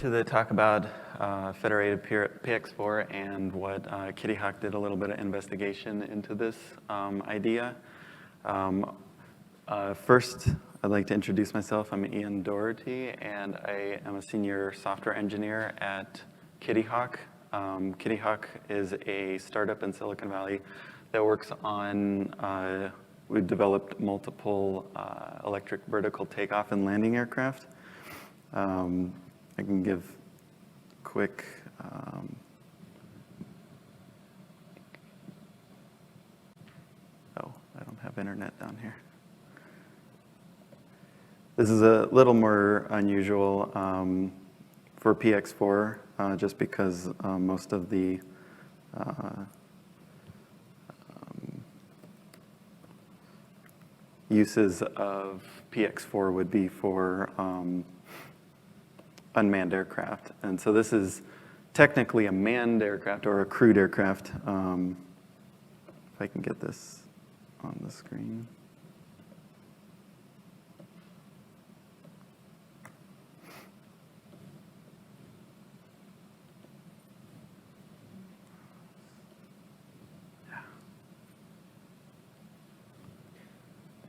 to the talk about Federated PX4 and what Kittyhawk did a little bit of investigation into this idea. First, I'd like to introduce myself. I'm Ian Dougherty, and I am a senior software engineer at Kittyhawk. Kittyhawk is a startup in Silicon Valley that works on, we've developed multiple electric vertical takeoff and landing aircraft. I can give quick oh, I don't have internet down here. This is a little more unusual for PX4, just because most of the uses of PX4 would be for unmanned aircraft. And so this is technically a manned aircraft or a crewed aircraft. If I can get this on the screen.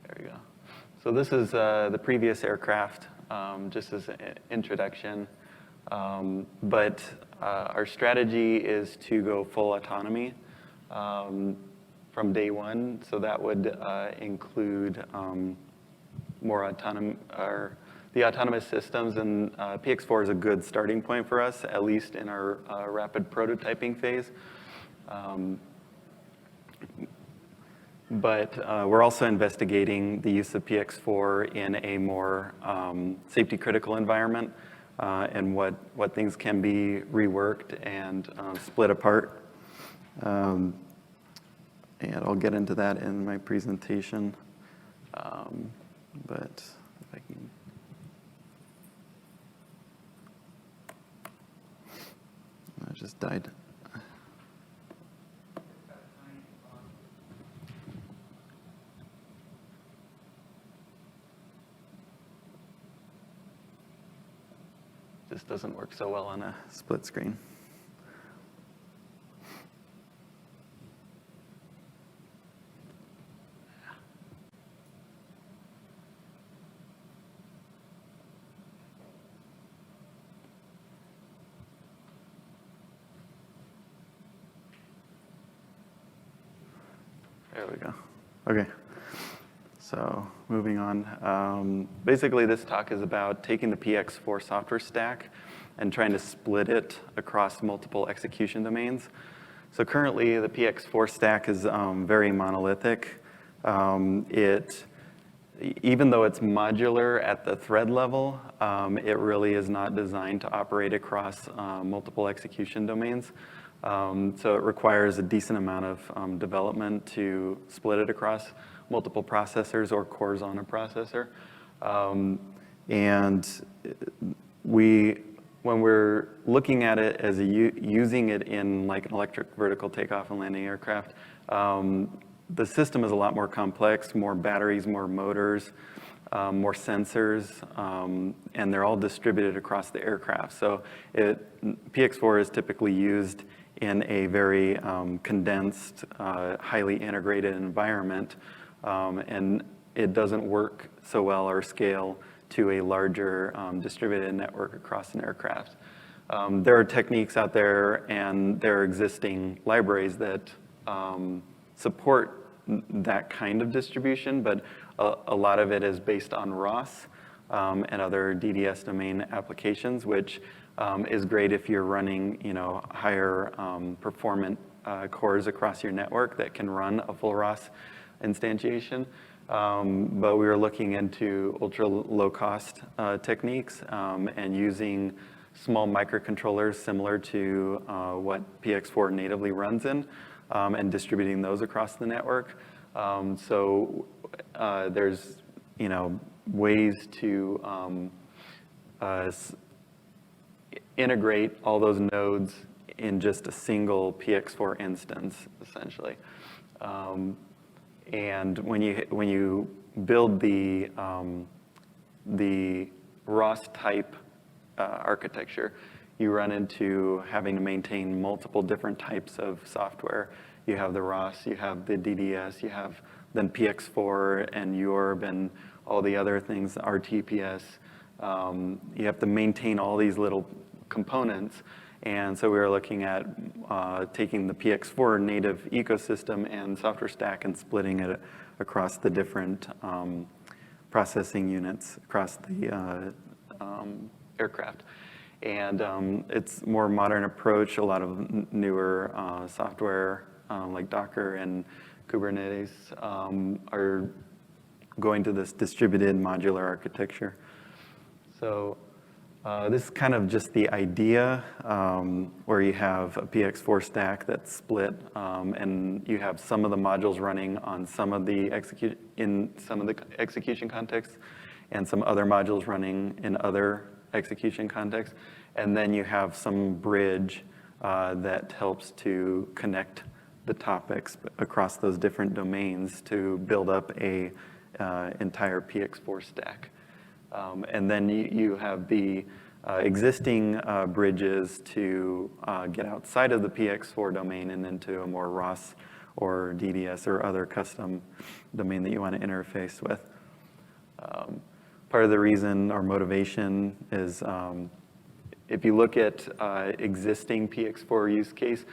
There we go. So this is the previous aircraft. Just as an introduction, but our strategy is to go full autonomy from day one. So that would include more autonomy, or the autonomous systems, and PX4 is a good starting point for us, at least in our rapid prototyping phase. But we're also investigating the use of PX4 in a more safety-critical environment and what things can be reworked and split apart. And I'll get into that in my presentation. But if I can... I just died. This doesn't work so well on a split screen. There we go. Okay. So moving on, basically this talk is about taking the PX4 software stack and trying to split it across multiple execution domains. So currently the PX4 stack is very monolithic. Even though it's modular at the thread level, it really is not designed to operate across multiple execution domains. So it requires a decent amount of development to split it across multiple processors or cores on a processor. And when we're looking at it as using it in like an electric vertical takeoff and landing aircraft, the system is a lot more complex, more batteries, more motors, more sensors, and they're all distributed across the aircraft. So PX4 is typically used in a very condensed, highly integrated environment, and it doesn't work so well or scale to a larger distributed network across an aircraft. There are techniques out there, and there are existing libraries that support that kind of distribution, but a lot of it is based on ROS and other DDS domain applications, which is great if you're running, higher performant cores across your network that can run a full ROS instantiation. But we were looking into ultra low cost techniques and using small microcontrollers similar to what PX4 natively runs in, and distributing those across the network. So there's ways to integrate all those nodes in just a single PX4 instance, essentially. And when you build the ROS type architecture, you run into having to maintain multiple different types of software. You have the ROS, you have the DDS, you have then PX4 and URB and all the other things, RTPS. You have to maintain all these little components. And so we were looking at taking the PX4 native ecosystem and software stack and splitting it across the different processing units across the aircraft. And it's more modern approach. A lot of newer software like Docker and Kubernetes are going to this distributed modular architecture. So this is kind of just the idea where you have a PX4 stack that's split, and you have some of the modules running on some of the execution contexts, and some other modules running in other execution contexts, and then you have some bridge that helps to connect the topics across those different domains to build up a entire PX4 stack. And then you have the existing bridges to get outside of the PX4 domain and into a more ROS or DDS or other custom domain that you want to interface with. Part of the reason or motivation is if you look at existing PX4 use case,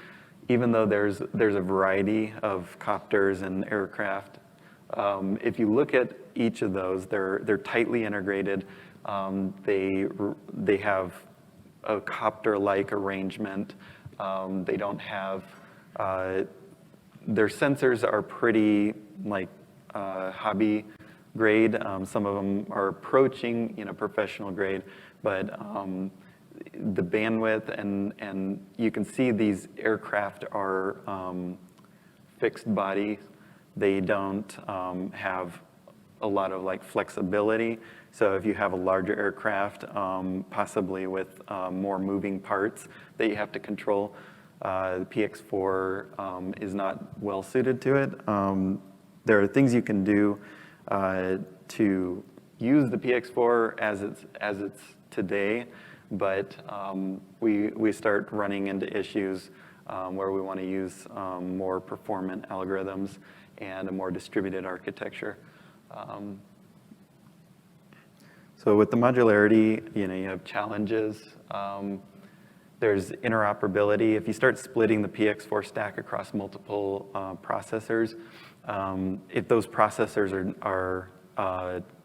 even though there's a variety of copters and aircraft, if you look at each of those, they're tightly integrated. They have a copter-like arrangement. They don't have, their sensors are pretty like hobby grade. Some of them are approaching professional grade, but the bandwidth and you can see these aircraft are fixed body. They don't have a lot of like flexibility. So if you have a larger aircraft, possibly with more moving parts that you have to control, the PX4 is not well suited to it. There are things you can do to use the PX4 as it's today, but we start running into issues where we want to use more performant algorithms and a more distributed architecture. So with the modularity, you have challenges. There's interoperability. If you start splitting the PX4 stack across multiple processors, if those processors are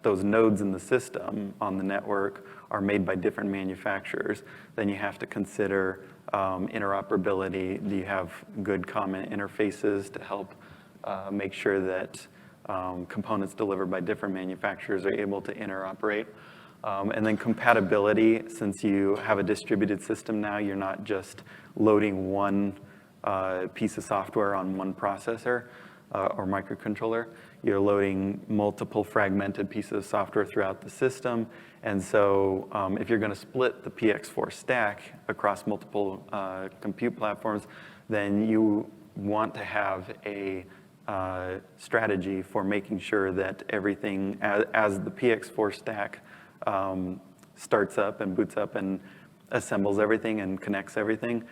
those nodes in the system on the network are made by different manufacturers, then you have to consider interoperability. Do you have good common interfaces to help make sure that components delivered by different manufacturers are able to interoperate? And then compatibility, since you have a distributed system now, you're not just loading one piece of software on one processor or microcontroller. You're loading multiple fragmented pieces of software throughout the system. And so if you're going to split the PX4 stack across multiple compute platforms, then you want to have a strategy for making sure that everything, as the PX4 stack starts up and boots up and assembles everything and connects everything,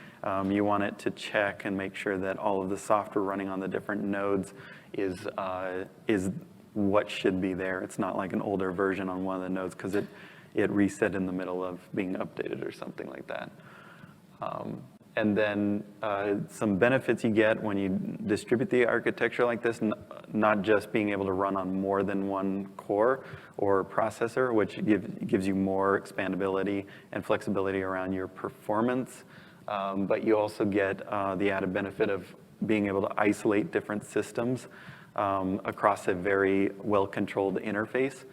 you want it to check and make sure that all of the software running on the different nodes is what should be there. It's not like an older version on one of the nodes because it reset in the middle of being updated or something like that. And then some benefits you get when you distribute the architecture like this, not just being able to run on more than one core or processor, which gives you more expandability and flexibility around your performance, but you also get the added benefit of being able to isolate different systems across a very well-controlled interface,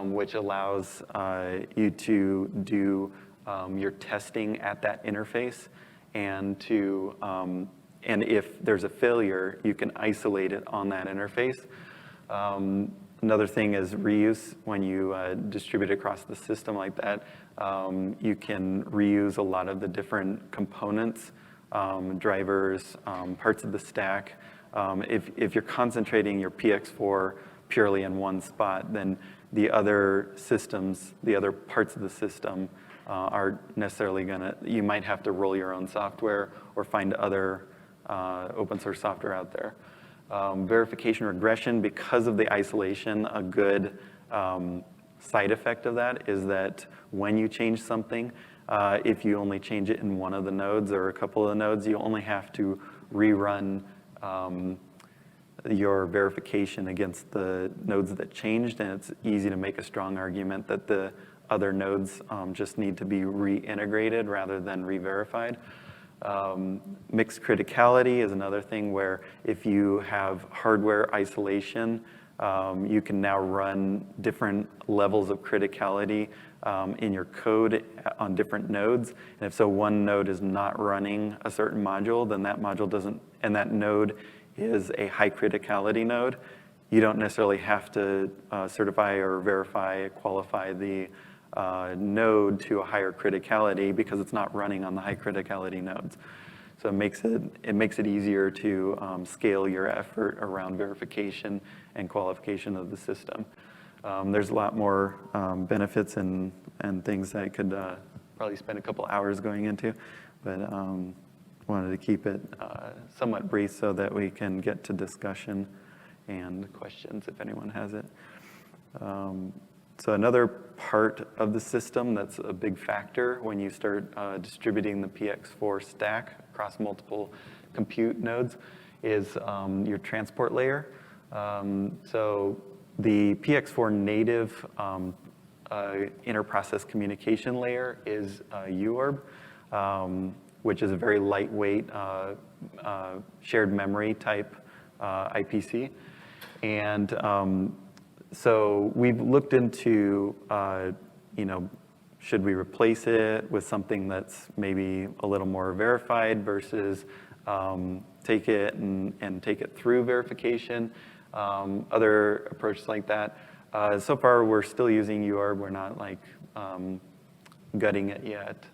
which allows you to do your testing at that interface, and if there's a failure, you can isolate it on that interface. Another thing is reuse. When you distribute across the system like that, you can reuse a lot of the different components, drivers, parts of the stack. If you're concentrating your PX4 purely in one spot, then the other systems, the other parts of the system aren't necessarily you might have to roll your own software or find other open source software out there. Verification regression, because of the isolation, a good side effect of that is that when you change something, if you only change it in one of the nodes or a couple of the nodes, you only have to rerun your verification against the nodes that changed, and it's easy to make a strong argument that the other nodes just need to be reintegrated rather than re-verified. Mixed criticality is another thing where if you have hardware isolation, you can now run different levels of criticality in your code on different nodes. And if so one node is not running a certain module, then that module doesn't, and that node is a high criticality node, you don't necessarily have to certify or verify, qualify the node to a higher criticality because it's not running on the high criticality nodes. So it makes it easier to scale your effort around verification and qualification of the system. There's a lot more benefits and things that I could probably spend a couple hours going into, but wanted to keep it somewhat brief so that we can get to discussion and questions if anyone has it. So another part of the system that's a big factor when you start distributing the PX4 stack across multiple compute nodes is your transport layer. So the PX4 native inter-process communication layer is UARB, which is a very lightweight shared memory type IPC. And so we've looked into, should we replace it with something that's maybe a little more verified versus take it and take it through verification, other approaches like that. So far, we're still using UARB. We're not like gutting it yet.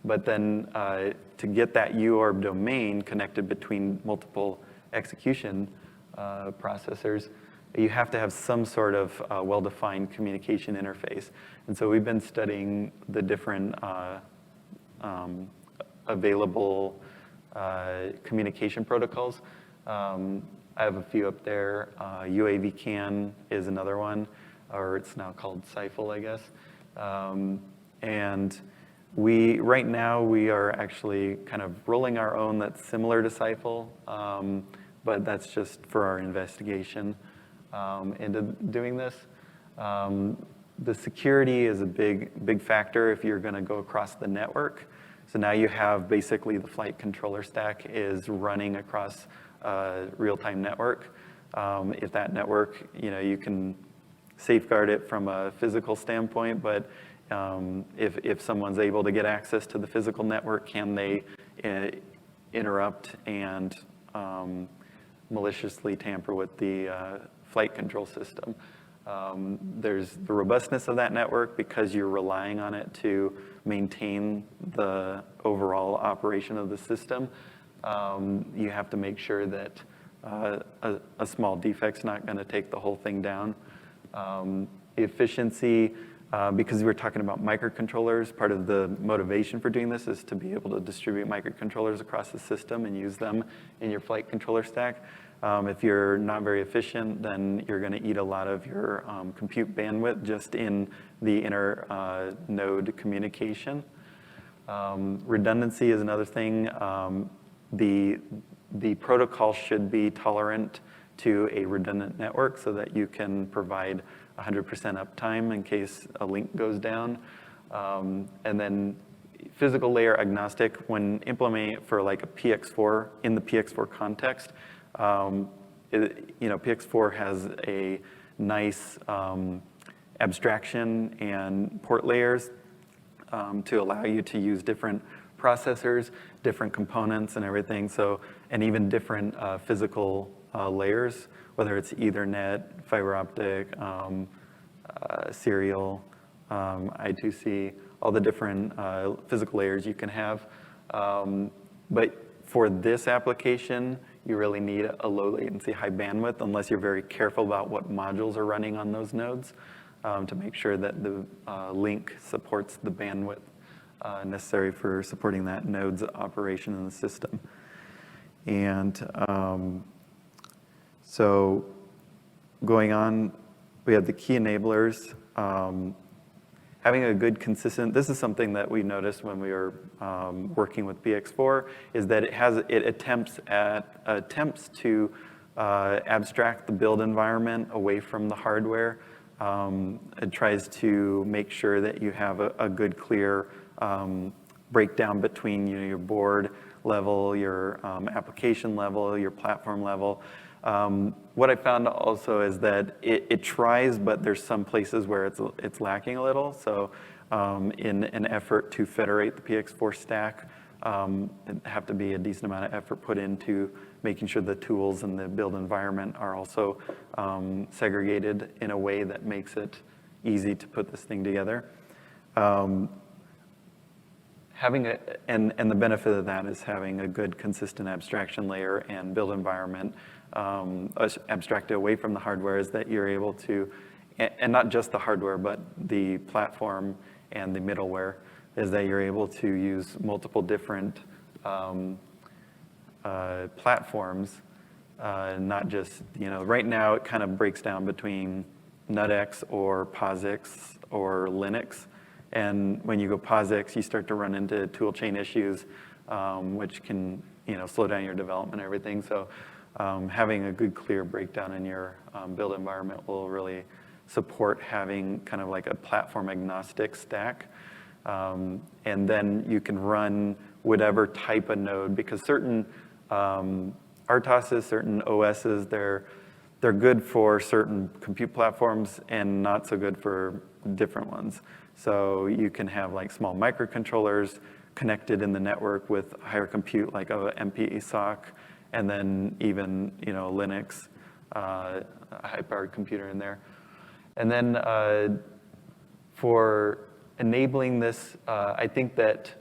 But then to get that UARB domain connected between multiple execution processors, you have to have some sort of well-defined communication interface. And so we've been studying the different available communication protocols. I have a few up there. UAVCAN is another one, or it's now called CIFL, I guess. And right now we are actually kind of rolling our own that's similar to CIFL, but that's just for our investigation into doing this. The security is a big factor if you're going to go across the network. So now you have basically the flight controller stack is running across a real-time network. If that network, you can safeguard it from a physical standpoint, but if someone's able to get access to the physical network, can they interrupt and maliciously tamper with the flight control system? There's the robustness of that network because you're relying on it to maintain the overall operation of the system. You have to make sure that a small defect's not going to take the whole thing down. Efficiency, because we're talking about microcontrollers, part of the motivation for doing this is to be able to distribute microcontrollers across the system and use them in your flight controller stack. If you're not very efficient, then you're going to eat a lot of your compute bandwidth just in the inner node communication. Redundancy is another thing. The protocol should be tolerant to a redundant network so that you can provide 100% uptime in case a link goes down. And then physical layer agnostic, when implementing it for like a PX4, in the PX4 context, PX4 has a nice abstraction and port layers to allow you to use different processors, different components and everything. So, and even different physical layers, whether it's Ethernet, fiber optic, serial, I2C, all the different physical layers you can have. But for this application, you really need a low latency, high bandwidth, unless you're very careful about what modules are running on those nodes. to make sure that the link supports the bandwidth necessary for supporting that node's operation in the system. And so going on, we have the key enablers. Having a good consistent, this is something that we noticed when we were working with PX4, is that it attempts to abstract the build environment away from the hardware. It tries to make sure that you have a good, clear breakdown between your board level, your application level, your platform level. What I found also is that it tries, but there's some places where it's lacking a little. So in an effort to federate the PX4 stack, it have to be a decent amount of effort put into making sure the tools and the build environment are also segregated in a way that makes it easy to put this thing together. And the benefit of that is having a good consistent abstraction layer and build environment abstracted away from the hardware, is that you're able to, and not just the hardware, but the platform and the middleware, is that you're able to use multiple different platforms, not just, right now it kind of breaks down between NutX or POSIX or Linux. And when you go POSIX, you start to run into tool chain issues, which can, slow down your development and everything. So having a good, clear breakdown in your build environment will really support having kind of like a platform agnostic stack. And then you can run whatever type of node, because certain RTOSs, certain OSs, they're good for certain compute platforms and not so good for different ones. So you can have like small microcontrollers connected in the network with higher compute, like a MPE sock, and then even Linux, a high-powered computer in there. And then for enabling this, I think that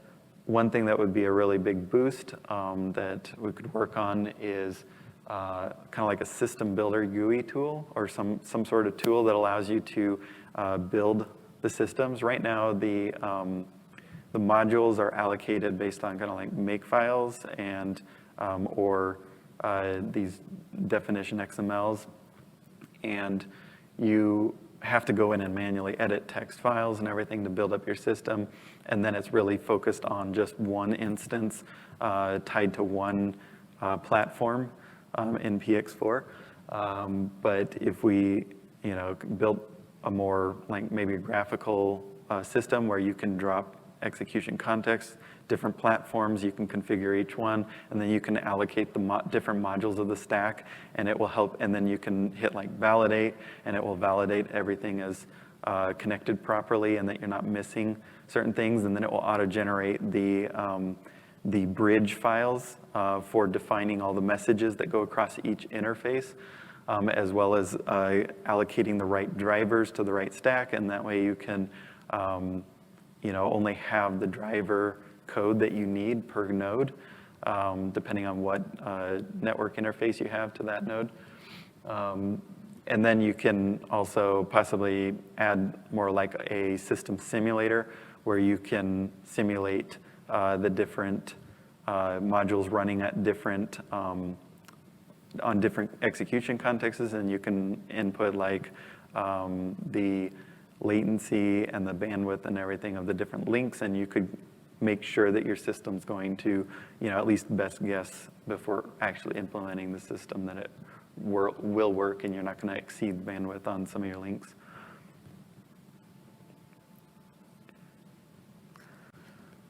one thing that would be a really big boost that we could work on is kind of like a system builder GUI tool, or some sort of tool that allows you to build the systems. Right now, the modules are allocated based on kind of like makefiles and or these definition XMLs, and you have to go in and manually edit text files and everything to build up your system, and then it's really focused on just one instance tied to one platform in PX4. But if we built a more like maybe a graphical system where you can drop execution context, different platforms, you can configure each one, and then you can allocate the different modules of the stack, and it will help, and then you can hit like validate, and it will validate everything as connected properly and that you're not missing certain things, and then it will auto-generate the bridge files for defining all the messages that go across each interface, as well as allocating the right drivers to the right stack, and that way you can only have the driver code that you need per node, depending on what network interface you have to that node. And then you can also possibly add more like a system simulator where you can simulate the different modules running at different on different execution contexts, and you can input like the latency and the bandwidth and everything of the different links, and you could make sure that your system's going to, at least best guess before actually implementing the system that it will work and you're not going to exceed bandwidth on some of your links.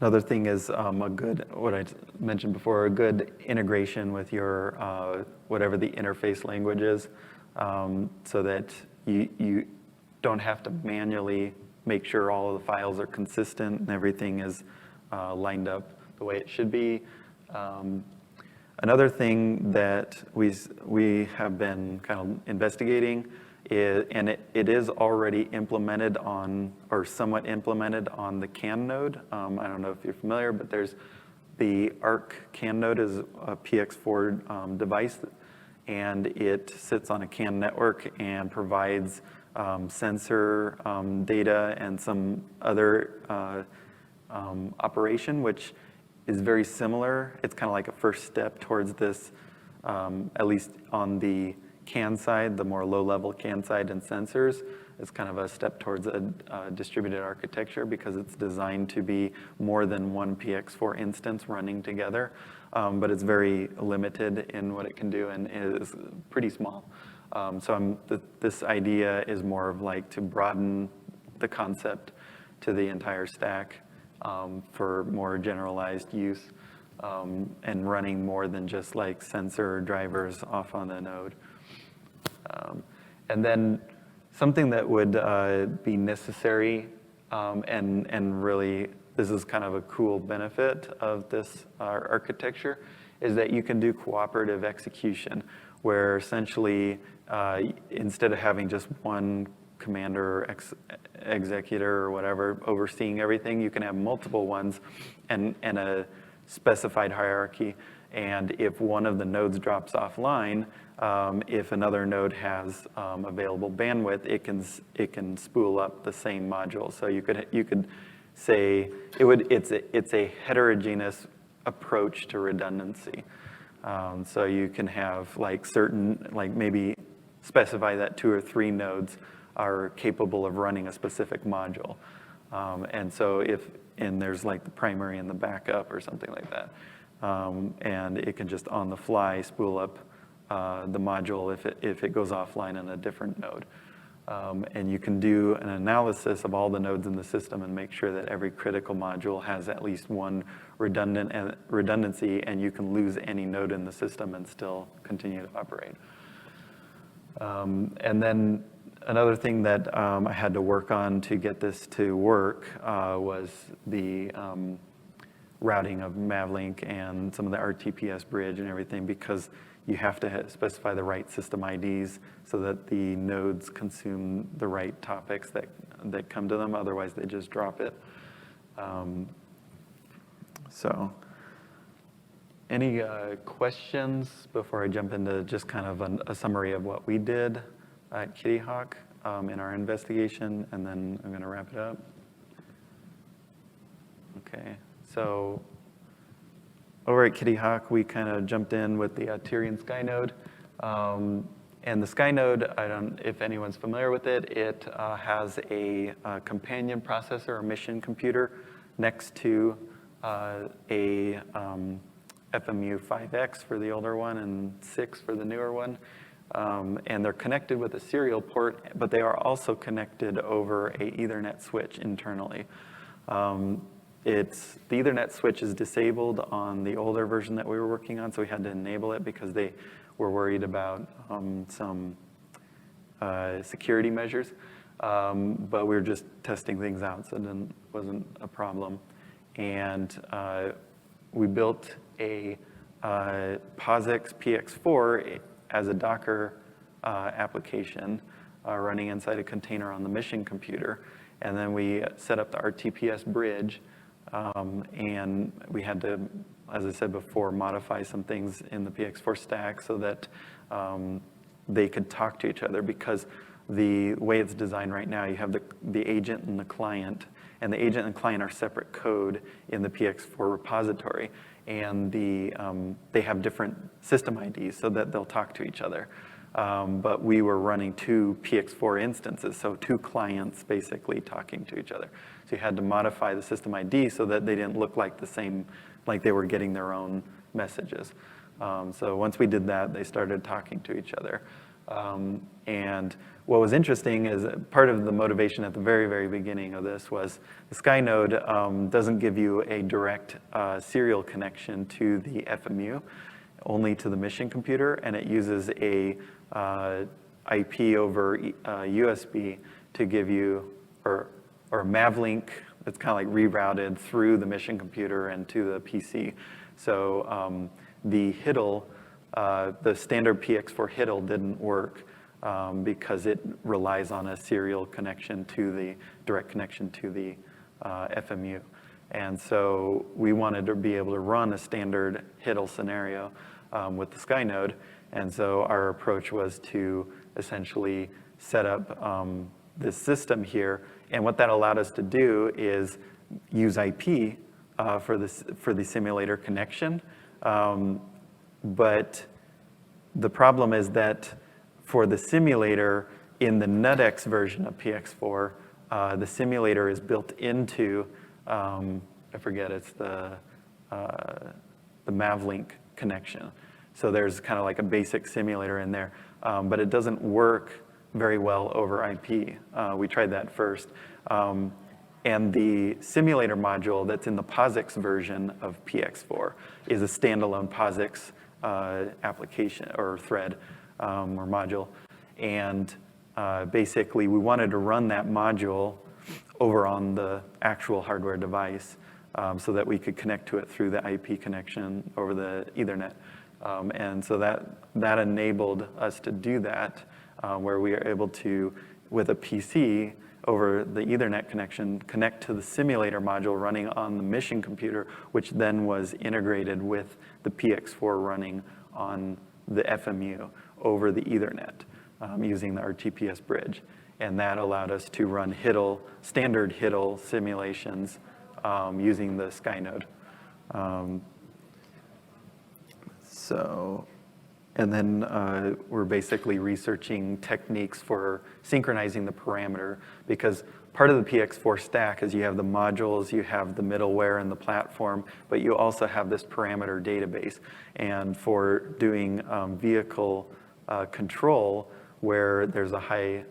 Another thing is what I mentioned before, a good integration with your, whatever the interface language is, so that you don't have to manually make sure all of the files are consistent and everything is lined up the way it should be. Another thing that we have been kind of investigating is, and it is already implemented on, or somewhat implemented on the CAN node. I don't know if you're familiar, but there's the ARC CAN node is a PX4 device, and it sits on a CAN network and provides sensor data and some other operation, which is very similar. It's kind of like a first step towards this, at least on the CAN side, the more low-level CAN side and sensors. It's kind of a step towards a distributed architecture because it's designed to be more than one PX4 instance running together, but it's very limited in what it can do and is pretty small. So this idea is more of like to broaden the concept to the entire stack for more generalized use and running more than just like sensor drivers off on the node. And then something that would be necessary and really this is kind of a cool benefit of this architecture is that you can do cooperative execution where essentially instead of having just one commander, executor, or whatever overseeing everything, you can have multiple ones and a specified hierarchy. And if one of the nodes drops offline, if another node has available bandwidth, it can spool up the same module. So you could say it's a heterogeneous approach to redundancy. So you can have like maybe specify that 2 or 3 nodes are capable of running a specific module. And so and there's like the primary and the backup or something like that. And it can just on the fly spool up the module if it goes offline on a different node. And you can do an analysis of all the nodes in the system and make sure that every critical module has at least one redundancy, and you can lose any node in the system and still continue to operate. And then another thing that I had to work on to get this to work was the routing of Mavlink and some of the RTPS bridge and everything, because you have to specify the right system IDs so that the nodes consume the right topics that come to them. Otherwise, they just drop it. So any questions before I jump into just kind of a summary of what we did at Kittyhawk in our investigation, and then I'm going to wrap it up. Okay, so over at Kittyhawk, we kind of jumped in with the Tyrian Sky node. And the Sky node, I don't if anyone's familiar with it, it has a companion processor or mission computer next to a FMU 5X for the older one and 6 for the newer one. And they're connected with a serial port, but they are also connected over a Ethernet switch internally. The Ethernet switch is disabled on the older version that we were working on, so we had to enable it because they were worried about some security measures. But we were just testing things out, so it wasn't a problem. And we built a POSIX PX4 as a Docker application running inside a container on the mission computer. And then we set up the RTPS bridge. And we had to, as I said before, modify some things in the PX4 stack so that they could talk to each other, because the way it's designed right now, you have the agent and the client, and the agent and client are separate code in the PX4 repository, and they have different system IDs so that they'll talk to each other. But we were running 2 PX4 instances, so 2 clients basically talking to each other. So you had to modify the system ID so that they didn't look like the same, like they were getting their own messages. So once we did that, they started talking to each other. And what was interesting is part of the motivation at the very, very beginning of this was the Sky node doesn't give you a direct serial connection to the FMU, only to the mission computer, and it uses a IP over USB to give you, or Mavlink that's kind of like rerouted through the mission computer and to the PC. So the HIDL, the standard PX4 HIDL didn't work because it relies on a serial connection to the direct connection to the FMU. And so we wanted to be able to run a standard HIDL scenario with the Sky node. And so our approach was to essentially set up this system here. And what that allowed us to do is use IP for the simulator connection. But the problem is that for the simulator in the NUTX version of PX4, the simulator is built into, I forget, it's the Mavlink connection. So there's kind of like a basic simulator in there, but it doesn't work very well over IP. We tried that first. And the simulator module that's in the POSIX version of PX4 is a standalone POSIX application or thread or module. And basically, we wanted to run that module over on the actual hardware device so that we could connect to it through the IP connection over the Ethernet. And so that enabled us to do that, where we are able to, with a PC, over the Ethernet connection, connect to the simulator module running on the mission computer, which then was integrated with the PX4 running on the FMU over the Ethernet using the RTPS bridge. And that allowed us to run HIDL, standard HIDL simulations using the Skynode. And then we're basically researching techniques for synchronizing the parameter, because part of the PX4 stack is you have the modules, you have the middleware and the platform, but you also have this parameter database. And for doing vehicle control, where there's a high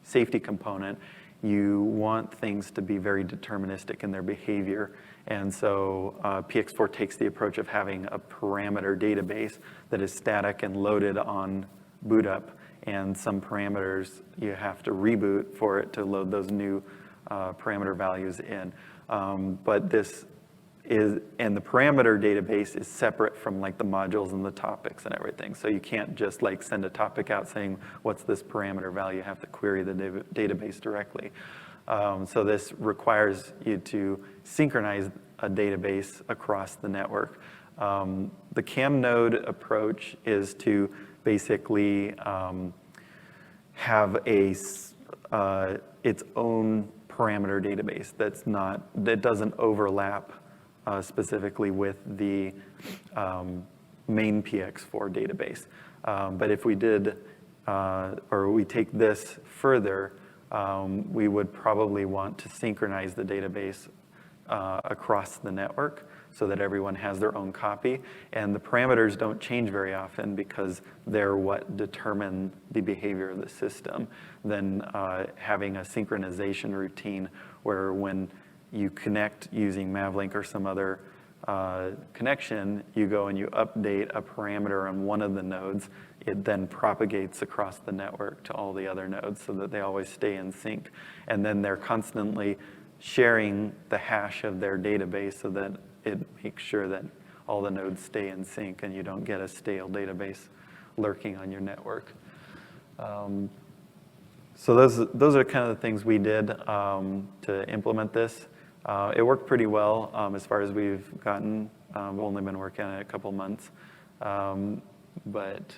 safety component, you want things to be very deterministic in their behavior. And so PX4 takes the approach of having a parameter database that is static and loaded on boot up, and some parameters you have to reboot for it to load those new parameter values in. But this is, and the parameter database is separate from like the modules and the topics and everything. So you can't just like send a topic out saying, what's this parameter value? You have to query the database directly. So this requires you to synchronize a database across the network. The CAM node approach is to basically have its own parameter database that doesn't overlap specifically with the main PX4 database. But if we did, or we take this further, we would probably want to synchronize the database across the network so that everyone has their own copy. And the parameters don't change very often because they're what determine the behavior of the system. Then having a synchronization routine where when you connect using Mavlink or some other connection, you go and you update a parameter on one of the nodes, it then propagates across the network to all the other nodes so that they always stay in sync. And then they're constantly sharing the hash of their database so that it makes sure that all the nodes stay in sync and you don't get a stale database lurking on your network. So those are kind of the things we did to implement this. It worked pretty well as far as we've gotten. We've only been working on it a couple months, but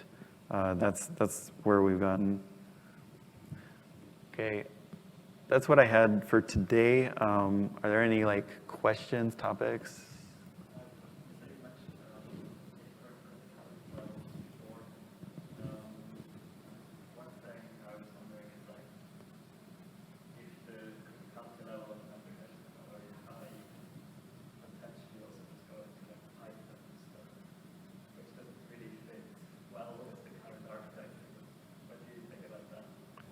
that's where we've gotten. Okay, that's what I had for today. Are there any like questions, topics?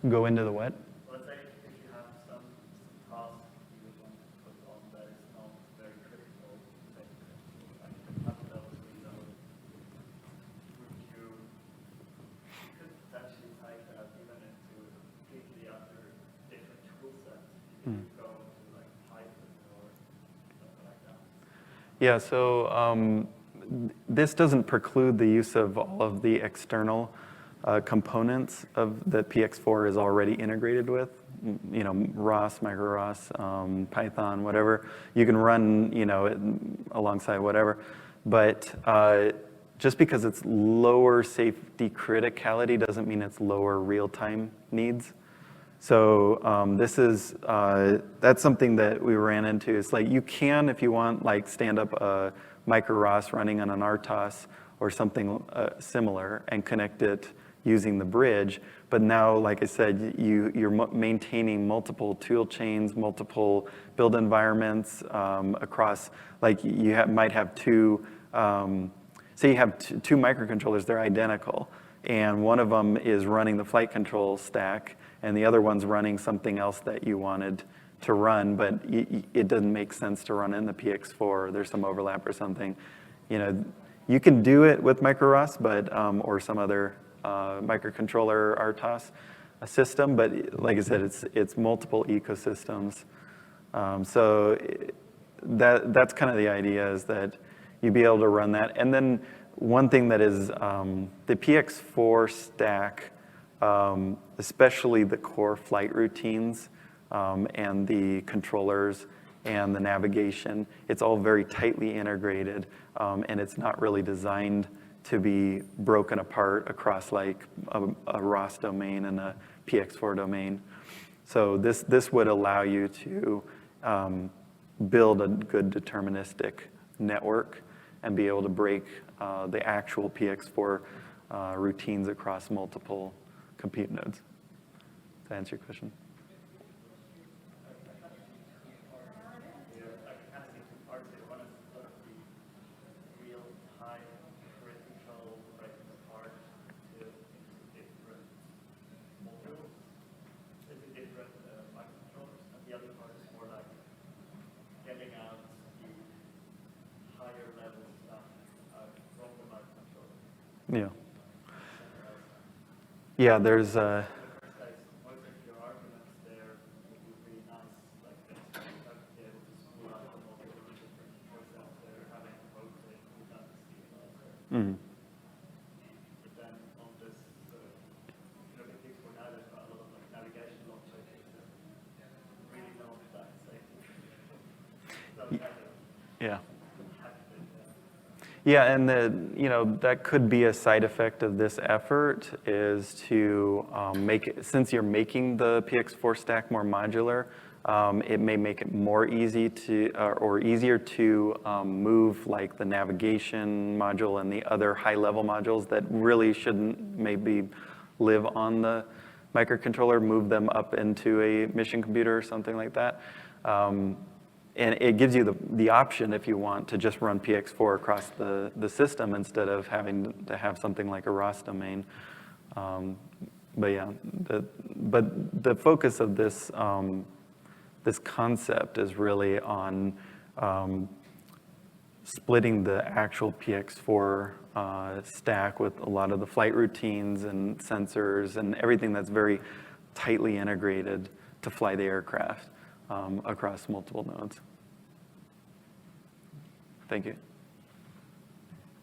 Go into the what? Let's say if you have some task you would want to put on that is not very critical, like capital, you could potentially type that even into a completely other different tool set. You could go into like Python or something like that. Yeah, so this doesn't preclude the use of all of the external components that PX4 is already integrated with, you know, ROS, micro ROS, Python, whatever. You can run, you know, alongside whatever. But just because it's lower safety criticality doesn't mean it's lower real-time needs. So this is, that's something that we ran into. It's like you can, if you want, like stand up a micro ROS running on an RTOS or something similar and connect it using the bridge. But now, like I said, you're maintaining multiple tool chains, multiple build environments across, like you might have two, say you have two microcontrollers, they're identical. And one of them is running the flight control stack, and the other one's running something else that you wanted to run, but it doesn't make sense to run in the PX4. There's some overlap or something. You know, you can do it with micro ROS, but or some other microcontroller RTOS system, but like I said, it's multiple ecosystems. So that's kind of the idea, is that you'd be able to run that. And then one thing that is the PX4 Stack, especially the core flight routines and the controllers and the navigation, it's all very tightly integrated, and it's not really designed to be broken apart across like a ROS domain and a PX4 domain. So this would allow you to build a good deterministic network and be able to break the actual PX4 routines across multiple compute nodes. Does that answer your question? Yeah. Yeah, there's Mm. But then on this, if you look at PX4 now, they've got a lot of like navigation logic that really not that safe. Yeah. Yeah, and that could be a side effect of this effort, is to make it, since you're making the PX4 stack more modular, it may make it more easy to, or easier to move like the navigation module and the other high-level modules that really shouldn't maybe live on the microcontroller, move them up into a mission computer or something like that. And it gives you the option, if you want, to just run PX4 across the system instead of having to have something like a ROS domain. But yeah, but the focus of this this concept is really on splitting the actual PX4 stack with a lot of the flight routines and sensors and everything that's very tightly integrated to fly the aircraft across multiple nodes. Thank you.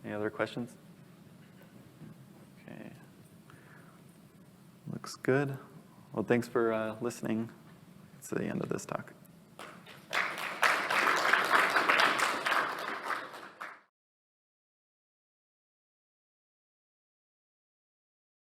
Any other questions? Okay. Looks good. Well, thanks for listening. It's the end of this talk.